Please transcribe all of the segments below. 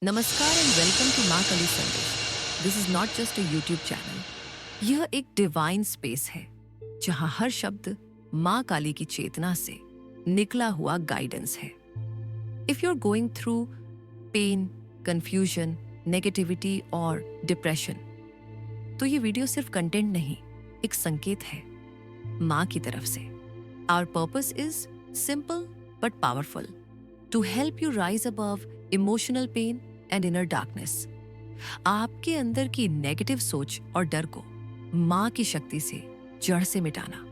नमस्कार and welcome to माँ काली संदेश। This is not just a YouTube channel. यह एक डिवाइन स्पेस है जहाँ हर शब्द माँ काली की चेतना से निकला हुआ गाइडेंस है। If you are going through pain, confusion, negativity और डिप्रेशन, तो ये वीडियो सिर्फ कंटेंट नहीं, एक संकेत है माँ की तरफ से। Our purpose is simple but powerful, to help you rise above emotional pain and inner darkness. आपके अंदर की नेगेटिव सोच और डर को माँ की शक्ति से जड़ से मिटाना,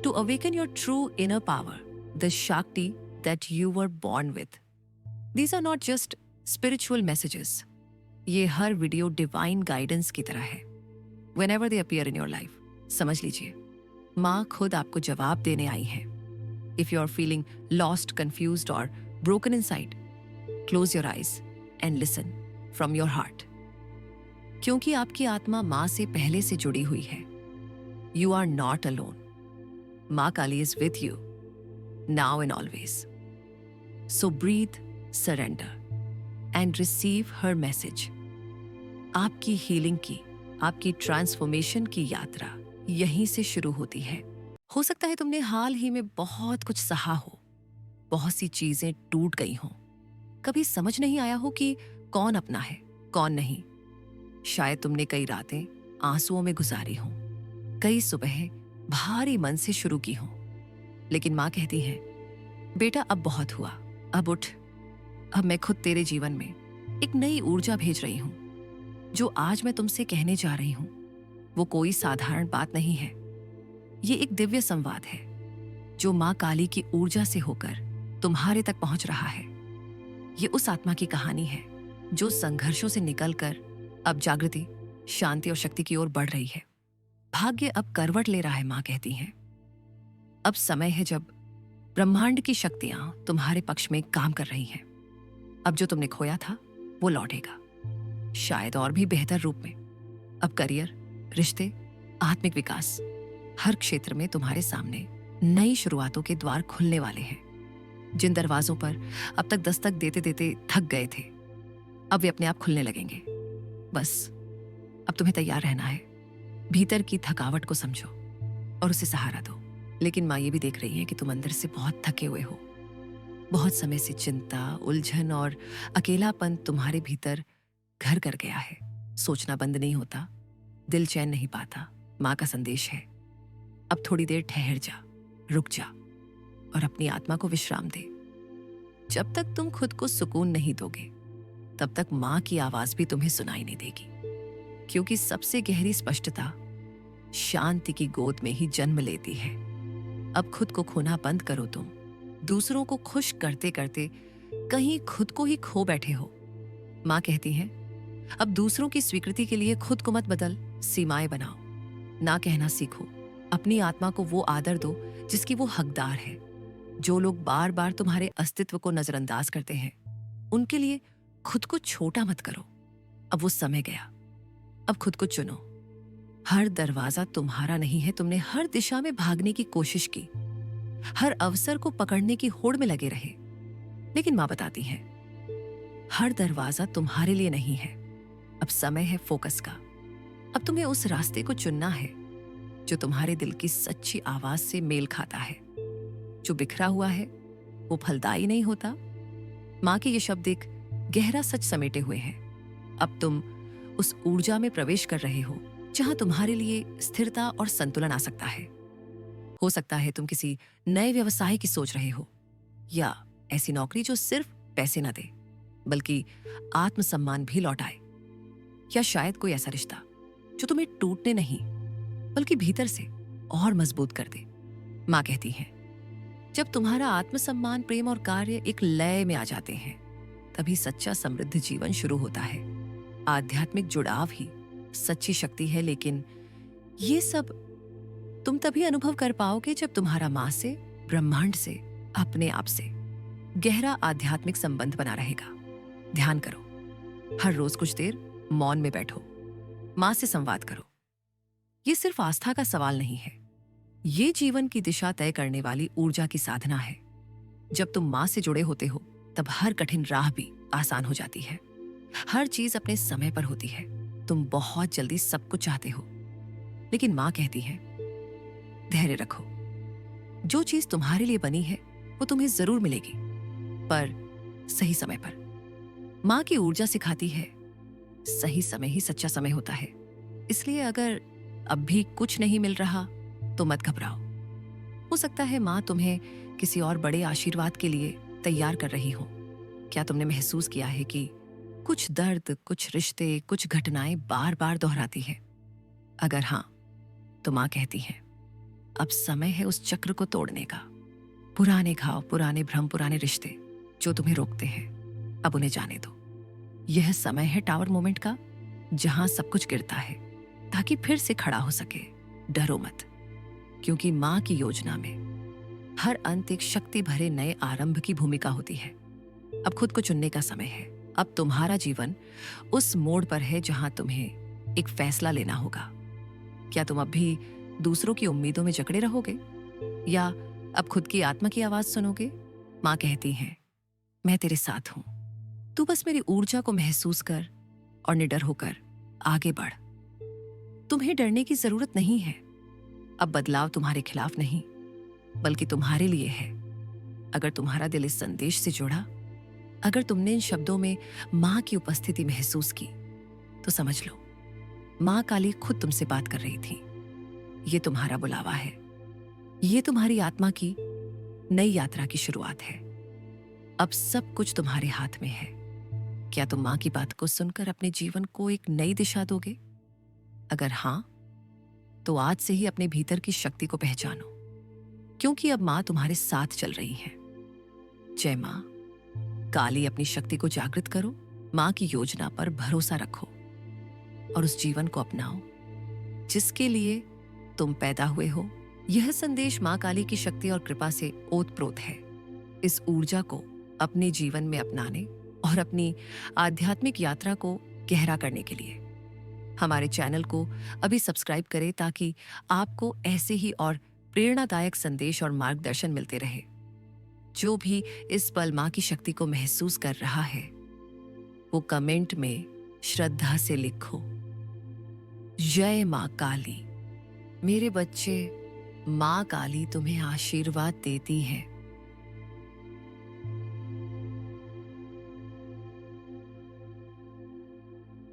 to awaken your true inner power, the shakti that you were born with. These are not just spiritual messages, ये हर वीडियो डिवाइन गाइडेंस की तरह है। Whenever they appear in your life, समझ लीजिए माँ खुद आपको जवाब देने आई है। If you are feeling lost, confused और broken inside, close your eyes and listen from your heart, क्योंकि आपकी आत्मा माँ से पहले से जुड़ी हुई है। You are not alone. Maa Kali is with you now and always. So breathe, surrender and receive her message. आपकी हीलिंग की, आपकी ट्रांसफॉर्मेशन की यात्रा यहीं से शुरू होती है। हो सकता है तुमने हाल ही में बहुत कुछ सहा हो, बहुत सी चीजें टूट गई हों, कभी समझ नहीं आया हो कि कौन अपना है कौन नहीं। शायद तुमने कई रातें आंसुओं में गुजारी हों, कई सुबहें भारी मन से शुरू की हों, लेकिन माँ कहती है, बेटा अब बहुत हुआ, अब उठ। अब मैं खुद तेरे जीवन में एक नई ऊर्जा भेज रही हूं। जो आज मैं तुमसे कहने जा रही हूं वो कोई साधारण बात नहीं है। ये एक दिव्य संवाद है जो माँ काली की ऊर्जा से होकर तुम्हारे तक पहुंच रहा है। ये उस आत्मा की कहानी है जो संघर्षों से निकलकर अब जागृति, शांति और शक्ति की ओर बढ़ रही है। भाग्य अब करवट ले रहा है, माँ कहती हैं। अब समय है जब ब्रह्मांड की शक्तियां तुम्हारे पक्ष में काम कर रही हैं। अब जो तुमने खोया था वो लौटेगा, शायद और भी बेहतर रूप में। अब करियर, रिश्ते, आत्मिक विकास, हर क्षेत्र में तुम्हारे सामने नई शुरुआतों के द्वार खुलने वाले हैं। जिन दरवाजों पर अब तक दस्तक देते देते थक गए थे, अब वे अपने आप खुलने लगेंगे। बस अब तुम्हें तैयार रहना है। भीतर की थकावट को समझो और उसे सहारा दो। लेकिन माँ ये भी देख रही है कि तुम अंदर से बहुत थके हुए हो। बहुत समय से चिंता, उलझन और अकेलापन तुम्हारे भीतर घर कर गया है। सोचना बंद नहीं होता, दिल चैन नहीं पाता। माँ का संदेश है, अब थोड़ी देर ठहर जा, रुक जा और अपनी आत्मा को विश्राम दे। जब तक तुम खुद को सुकून नहीं दोगे, तब तक माँ की आवाज भी तुम्हें सुनाई नहीं देगी, क्योंकि सबसे गहरी स्पष्टता शांति की गोद में ही जन्म लेती है। अब खुद को खोना बंद करो। तुम दूसरों को खुश करते करते कहीं खुद को ही खो बैठे हो। माँ कहती है, अब दूसरों की स्वीकृति के लिए खुद को मत बदल, सीमाएं बनाओ। ना कहना सीखो। अपनी आत्मा को वो आदर दो जिसकी वो हकदार है। जो लोग बार बार तुम्हारे अस्तित्व को नजरअंदाज करते हैं, उनके लिए खुद को छोटा मत करो। अब वो समय गया। अब खुद को चुनो। हर दरवाजा तुम्हारा नहीं है। तुमने हर दिशा में भागने की कोशिश की, हर अवसर को पकड़ने की होड़ में लगे रहे, लेकिन माँ बताती है, हर दरवाजा तुम्हारे लिए नहीं है। अब समय है फोकस का। अब तुम्हें उस रास्ते को चुनना है जो तुम्हारे दिल की सच्ची आवाज से मेल खाता है। जो बिखरा हुआ है वो फलदायी नहीं होता। माँ के ये शब्द एक गहरा सच समेटे हुए हैं। अब तुम उस ऊर्जा में प्रवेश कर रहे हो जहां तुम्हारे लिए स्थिरता और संतुलन आ सकता है। हो सकता है तुम किसी नए व्यवसाय की सोच रहे हो, या ऐसी नौकरी जो सिर्फ पैसे न दे बल्कि आत्मसम्मान भी लौटाए, या शायद कोई ऐसा रिश्ता जो तुम्हें टूटने नहीं बल्कि भीतर से और मजबूत कर दे। माँ कहती है, जब तुम्हारा आत्मसम्मान, प्रेम और कार्य एक लय में आ जाते हैं, तभी सच्चा समृद्ध जीवन शुरू होता है। आध्यात्मिक जुड़ाव ही सच्ची शक्ति है, लेकिन ये सब तुम तभी अनुभव कर पाओगे जब तुम्हारा माँ से, ब्रह्मांड से, अपने आप से गहरा आध्यात्मिक संबंध बना रहेगा। ध्यान करो, हर रोज कुछ देर मौन में बैठो, माँ से संवाद करो। ये सिर्फ आस्था का सवाल नहीं है, ये जीवन की दिशा तय करने वाली ऊर्जा की साधना है। जब तुम माँ से जुड़े होते हो, तब हर कठिन राह भी आसान हो जाती है। हर चीज अपने समय पर होती है। तुम बहुत जल्दी सब कुछ चाहते हो, लेकिन माँ कहती है धैर्य रखो। जो चीज तुम्हारे लिए बनी है वो तुम्हें जरूर मिलेगी, पर सही समय पर। माँ की ऊर्जा सिखाती है सही समय ही सच्चा समय होता है। इसलिए अगर अब भी कुछ नहीं मिल रहा तो मत घबराओ। हो सकता है माँ तुम्हें किसी और बड़े आशीर्वाद के लिए तैयार कर रही हो। क्या तुमने महसूस किया है कि कुछ दर्द, कुछ रिश्ते, कुछ घटनाएं बार बार दोहराती है? अगर हाँ, तो माँ कहती है अब समय है उस चक्र को तोड़ने का। पुराने घाव, पुराने भ्रम, पुराने रिश्ते जो तुम्हें रोकते हैं, अब उन्हें जाने दो। यह समय है टावर मोमेंट का, जहां सब कुछ गिरता है ताकि फिर से खड़ा हो सके। डरो मत, क्योंकि माँ की योजना में हर अंत एक शक्ति भरे नए आरंभ की भूमिका होती है। अब खुद को चुनने का समय है। अब तुम्हारा जीवन उस मोड़ पर है जहां तुम्हें एक फैसला लेना होगा। क्या तुम अब भी दूसरों की उम्मीदों में जकड़े रहोगे, या अब खुद की आत्मा की आवाज सुनोगे? माँ कहती है मैं तेरे साथ हूं, तू बस मेरी ऊर्जा को महसूस कर और निडर होकर आगे बढ़। तुम्हें डरने की जरूरत नहीं है। अब बदलाव तुम्हारे खिलाफ नहीं, बल्कि तुम्हारे लिए है। अगर तुम्हारा दिल इस संदेश से जुड़ा, अगर तुमने इन शब्दों में माँ की उपस्थिति महसूस की, तो समझ लो माँ काली खुद तुमसे बात कर रही थी। ये तुम्हारा बुलावा है। ये तुम्हारी आत्मा की नई यात्रा की शुरुआत है। अब सब कुछ तुम्हारे हाथ में है। क्या तुम माँ की बात को सुनकर अपने जीवन को एक नई दिशा दोगे? अगर हाँ, तो आज से ही अपने भीतर की शक्ति को पहचानो, क्योंकि अब माँ तुम्हारे साथ चल रही है। जय माँ काली। अपनी शक्ति को जागृत करो, माँ की योजना पर भरोसा रखो और उस जीवन को अपनाओ जिसके लिए तुम पैदा हुए हो। यह संदेश माँ काली की शक्ति और कृपा से ओतप्रोत है। इस ऊर्जा को अपने जीवन में अपनाने और अपनी आध्यात्मिक यात्रा को गहरा करने के लिए हमारे चैनल को अभी सब्सक्राइब करें, ताकि आपको ऐसे ही और प्रेरणादायक संदेश और मार्गदर्शन मिलते रहे। जो भी इस पल माँ की शक्ति को महसूस कर रहा है, वो कमेंट में श्रद्धा से लिखो, जय माँ काली। मेरे बच्चे, माँ काली तुम्हें आशीर्वाद देती है।